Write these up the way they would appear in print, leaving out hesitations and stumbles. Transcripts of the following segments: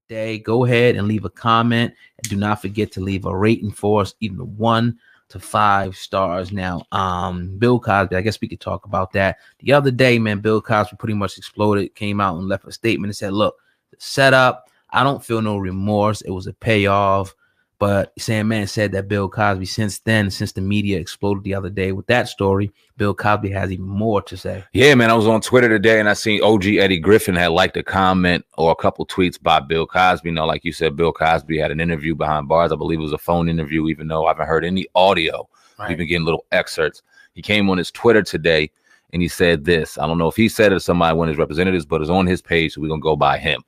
today, go ahead and leave a comment. And do not forget to leave a rating for us, even 1 to 5 stars. Now, Bill Cosby, I guess we could talk about that. The other day, man, Bill Cosby pretty much exploded, came out and left a statement and said, look, the setup, I don't feel no remorse. It was a payoff. But SamAnt said that Bill Cosby, since the media exploded the other day with that story, Bill Cosby has even more to say. Yeah, man, I was on Twitter today and I seen OG Eddie Griffin had liked a comment or a couple tweets by Bill Cosby. You know, like you said, Bill Cosby had an interview behind bars. I believe it was a phone interview, even though I haven't heard any audio. Right. We've been getting little excerpts. He came on his Twitter today and he said this. I don't know if he said it or somebody, one of his representatives, but it's on his page, so we're going to go by him.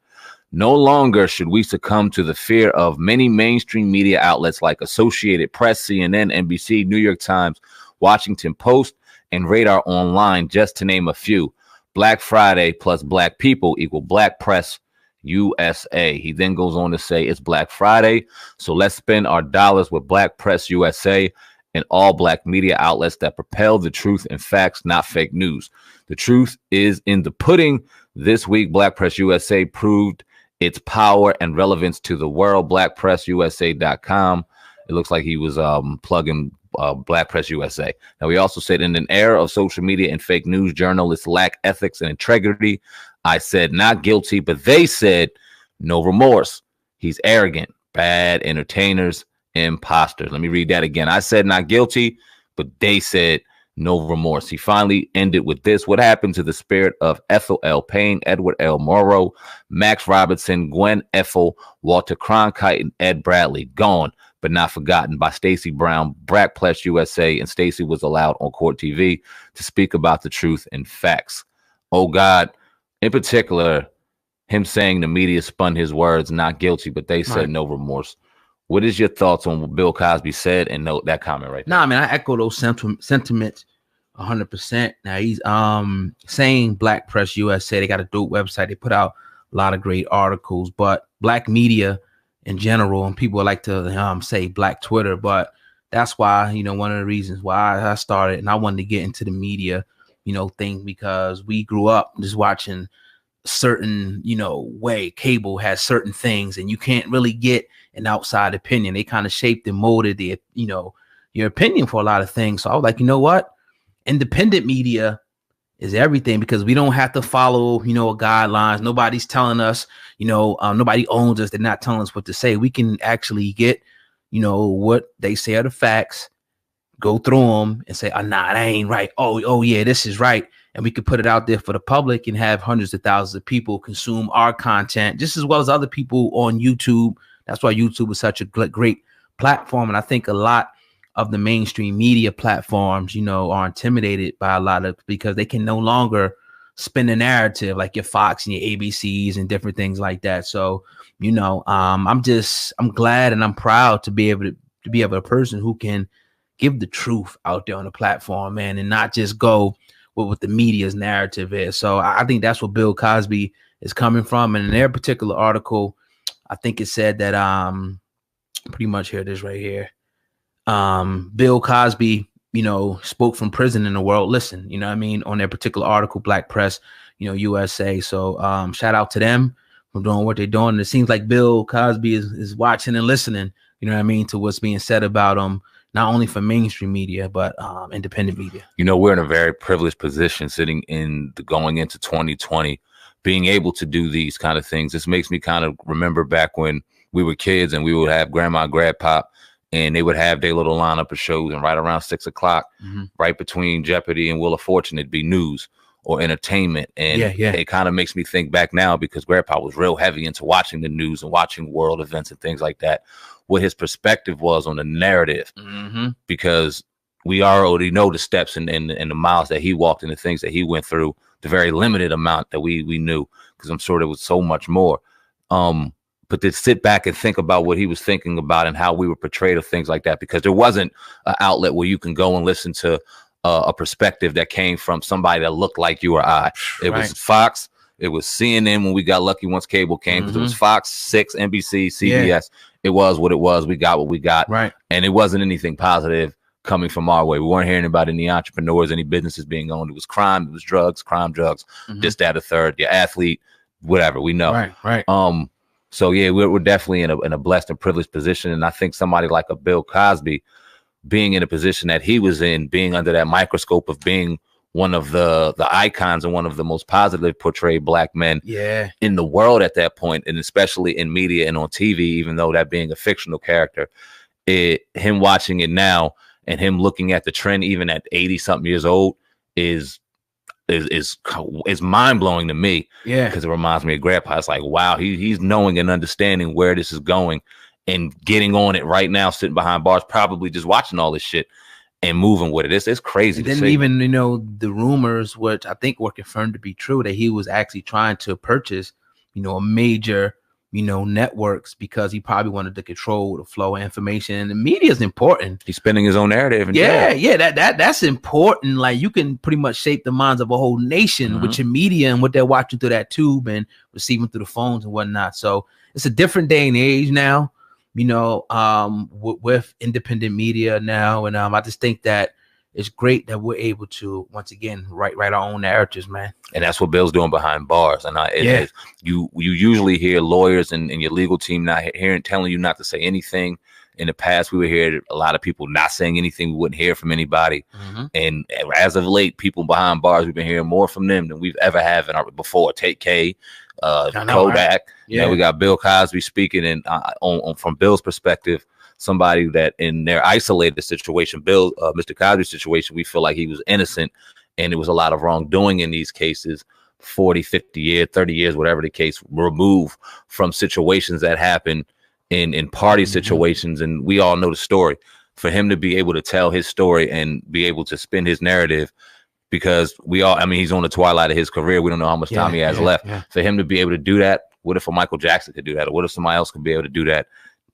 No longer should we succumb to the fear of many mainstream media outlets like Associated Press, CNN, NBC, New York Times, Washington Post, and Radar Online, just to name a few. Black Friday plus black people equal Black Press USA. He then goes on to say it's Black Friday, so let's spend our dollars with Black Press USA and all black media outlets that propel the truth and facts, not fake news. The truth is in the pudding. This week, Black Press USA proved its power and relevance to the world. BlackPressUSA.com. It looks like he was plugging Black Press USA. Now, he also said, in an era of social media and fake news, journalists lack ethics and integrity. I said not guilty, but they said no remorse. He's arrogant, bad entertainers, imposters. Let me read that again. I said not guilty, but they said no remorse. He finally ended with this. What happened to the spirit of Ethel L. Payne, Edward L. Morrow, Max Robinson, Gwen Ethel, Walter Cronkite, and Ed Bradley? Gone, but not forgotten by Stacey Brown, Black Press USA, and Stacey was allowed on Court TV to speak about the truth and facts. Oh, God. In particular, him saying the media spun his words, not guilty, but they said no remorse. What is your thoughts on what Bill Cosby said and note that comment right there? Nah, man, I echo those sentiments 100%. Now he's saying Black Press USA. They got a dope website. They put out a lot of great articles, but black media in general, and people like to say Black Twitter, but that's why, you know, one of the reasons why I started and I wanted to get into the media, you know, thing, because we grew up just watching certain, you know, way cable has certain things and you can't really get an outside opinion. They kind of shaped and molded the, you know, your opinion for a lot of things. So I was like, you know what? Independent media is everything, because we don't have to follow, you know, guidelines. Nobody's telling us, you know, nobody owns us. They're not telling us what to say. We can actually get, you know, what they say are the facts, go through them and say, oh, nah, that ain't right. Oh, yeah, this is right. And we could put it out there for the public and have hundreds of thousands of people consume our content, just as well as other people on YouTube. That's why YouTube is such a great platform. And I think a lot of the mainstream media platforms, you know, are intimidated by a lot of, because they can no longer spin a narrative like your Fox and your ABCs and different things like that. So, you know, I'm glad and I'm proud to be able to be a person who can give the truth out there on the platform, man, and not just go with what the media's narrative is. So I think that's what Bill Cosby is coming from. And in their particular article, I think it said that pretty much here it is right here. Bill Cosby, you know, spoke from prison in the world. Listen, you know what I mean, on their particular article, Black Press, you know, USA. So shout out to them for doing what they're doing. And it seems like Bill Cosby is watching and listening, you know what I mean, to what's being said about him, not only for mainstream media, but independent media. You know, we're in a very privileged position sitting in going into 2020, being able to do these kind of things. This makes me kind of remember back when we were kids and we would have grandma and grandpa, and they would have their little lineup of shows. And right around 6 o'clock, right between Jeopardy and Wheel of Fortune, it'd be news or entertainment. And it kind of makes me think back now, because grandpa was real heavy into watching the news and watching world events and things like that, what his perspective was on the narrative, because we already know the steps and the miles that he walked and the things that he went through, the very limited amount that we knew, because I'm sure there was so much more. But to sit back and think about what he was thinking about and how we were portrayed of things like that, because there wasn't an outlet where you can go and listen to a perspective that came from somebody that looked like you or I. It was Fox. It was CNN when we got lucky once cable came, because it was Fox, 6, NBC, CBS. Yeah. It was what it was. We got what we got. Right. And it wasn't anything positive coming from our way. We weren't hearing about any entrepreneurs, any businesses being owned. It was crime. It was drugs, this, that, a third, your athlete, whatever. We know. Right. So yeah, we're definitely in a blessed and privileged position. And I think somebody like a Bill Cosby being in a position that he was in, being under that microscope of being one of the icons and one of the most positive portrayed black men in the world at that point, and especially in media and on TV, even though that being a fictional character, him watching it now and him looking at the trend even at 80 something years old is mind blowing to me. Yeah, because it reminds me of Grandpa. It's like, wow, he's knowing and understanding where this is going and getting on it right now, sitting behind bars, probably just watching all this shit and moving with it. It's crazy. And then even, the rumors, which I think were confirmed to be true, that he was actually trying to purchase, a major, networks, because he probably wanted to control the flow of information. And the media is important. He's spinning his own narrative. And that's important. Like, you can pretty much shape the minds of a whole nation with your media and what they're watching through that tube and receiving through the phones and whatnot. So it's a different day and age now, with independent media now. And I just think that it's great that we're able to, once again, write our own narratives, man. And that's what Bill's doing behind bars. And you usually hear lawyers and your legal team not telling you not to say anything. In the past, we would hear a lot of people not saying anything. We wouldn't hear from anybody. And as of late, people behind bars, we've been hearing more from them than we've ever had before. Take K, Kodak. Right? Yeah, we got Bill Cosby speaking, and from Bill's perspective, somebody that in their isolated situation, Mr. Cosby's situation, we feel like he was innocent, and there was a lot of wrongdoing in these cases. 40, 50 years, 30 years, whatever the case, removed from situations that happen in party situations, and we all know the story. For him to be able to tell his story and be able to spin his narrative, because he's on the twilight of his career. We don't know how much time he has left. Yeah. For him to be able to do that, what if a Michael Jackson could do that? Or what if somebody else could be able to do that?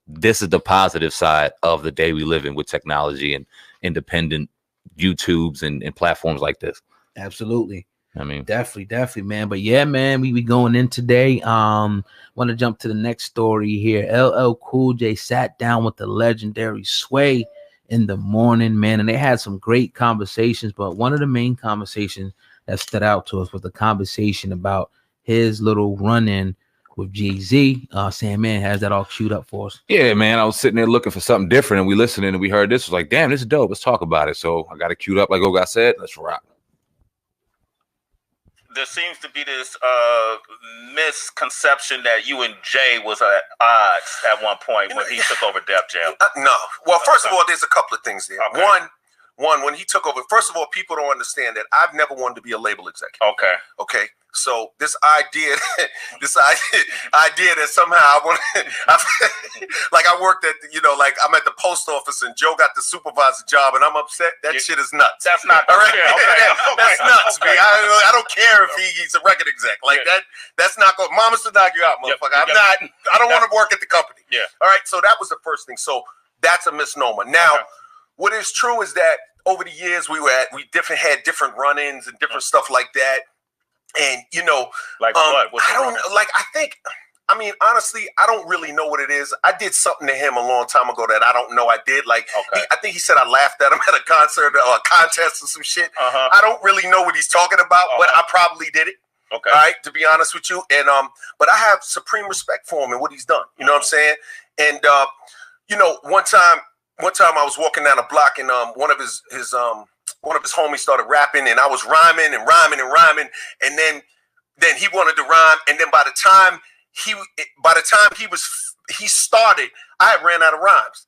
This is the positive side of the day we live in with technology and independent YouTubes and platforms like this. Absolutely. I mean, definitely, man. But yeah, man, we going in today. Want to jump to the next story here. LL Cool J sat down with the legendary Sway in the morning, man, and they had some great conversations. But one of the main conversations that stood out to us was the conversation about his little run-in with Jay-Z. SamAnt has that all queued up for us. Yeah, man, I was sitting there looking for something different, and we listening, and we heard this. Was like, damn, this is dope. Let's talk about it. So I got it queued up, like Oga said. Let's rock. There seems to be this misconception that you and Jay was at odds at one point when he took over Def Jam. No. Well, first of all, there's a couple of things there. Okay. One, when he took over, first of all, people don't understand that I've never wanted to be a label executive. Okay. So this idea that somehow I want, like I worked at, like I'm at the post office and Joe got the supervisor job and I'm upset. That shit is nuts. That's not all right. That's nuts, man. I don't care if he's a record exec like that. That's not going. Mama should knock you out, motherfucker. I don't want to work at the company. Yeah. All right. So that was the first thing. So that's a misnomer. Now, what is true is that over the years we had different run-ins and different stuff like that. And like what? Honestly, I don't really know what it is. I did something to him a long time ago that I don't know I did. Like, I think he said I laughed at him at a concert or a contest or some shit. I don't really know what he's talking about, but I probably did it. Okay. All right, to be honest with you. And but I have supreme respect for him and what he's done. You know what I'm saying? And one time I was walking down a block and one of his homies started rapping and I was rhyming, and then he wanted to rhyme, and then by the time he started, I had ran out of rhymes.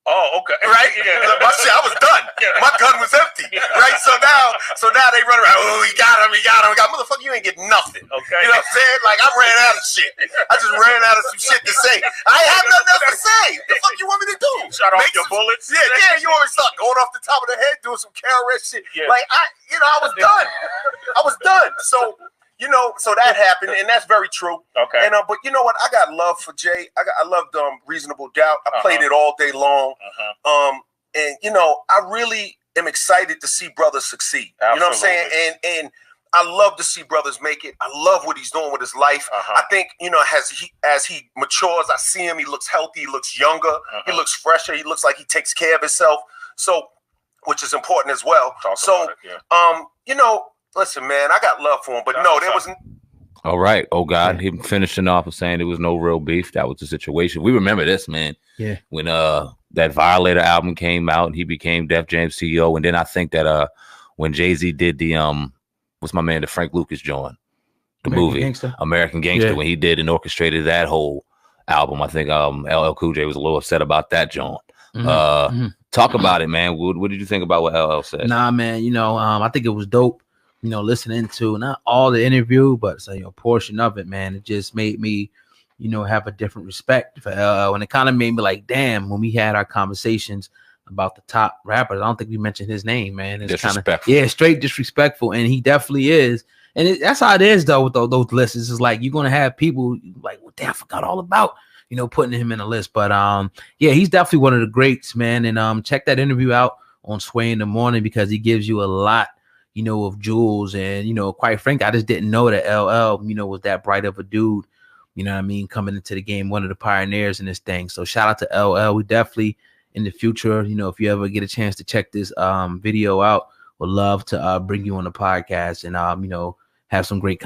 Oh, okay. Right? Yeah. I was done. Yeah. My gun was empty. Yeah. Right? So now they run around, oh, he got him. Motherfucker, you ain't getting nothing. Okay. You know what I'm saying? Like, I ran out of shit. I just ran out of some shit to say. I have nothing else to say. The fuck you want me to do? Shut off your bullets? Yeah, you always start going off the top of the head, doing some KRS shit. Yeah. Like, I was done. I was done. So, so that happened, and that's very true. Okay. And but you know what? I got love for Jay. I loved Reasonable Doubt. I played it all day long. And I really am excited to see brothers succeed. Absolutely. You know what I'm saying? And I love to see brothers make it. I love what he's doing with his life. I think as he matures, I see him. He looks healthy. He looks younger. He looks fresher. He looks like he takes care of himself. So, which is important as well. Listen, man, I got love for him, but there wasn't. All right. Oh God, Yeah. him finishing off and saying there was no real beef. That was the situation. We remember this, man. Yeah. When that Violator album came out and he became Def Jam CEO, and then I think that when Jay-Z did the what's my man, the Frank Lucas joint, the American movie Gangster? American Gangster, Yeah. when he did and orchestrated that whole album, I think LL Cool J was a little upset about that joint. Talk about it, man. What did you think about what LL said? Nah, man, I think it was dope, listening to not all the interview, but a portion of it, man. It just made me, have a different respect for LL, and it kind of made me like, damn, when we had our conversations about the top rappers, I don't think we mentioned his name, man. It's kind of straight disrespectful, and he definitely is. And that's how it is, though, with those lists. It's like you're gonna have people like, well, damn, I forgot all about putting him in a list. But yeah, he's definitely one of the greats, man. And check that interview out on Sway in the Morning, because he gives you a lot, of jewels. And quite frankly, I just didn't know that LL, was that bright of a dude. You know what I mean? Coming into the game, one of the pioneers in this thing. So shout out to LL. We definitely in the future, if you ever get a chance to check this video out, would love to bring you on the podcast and have some great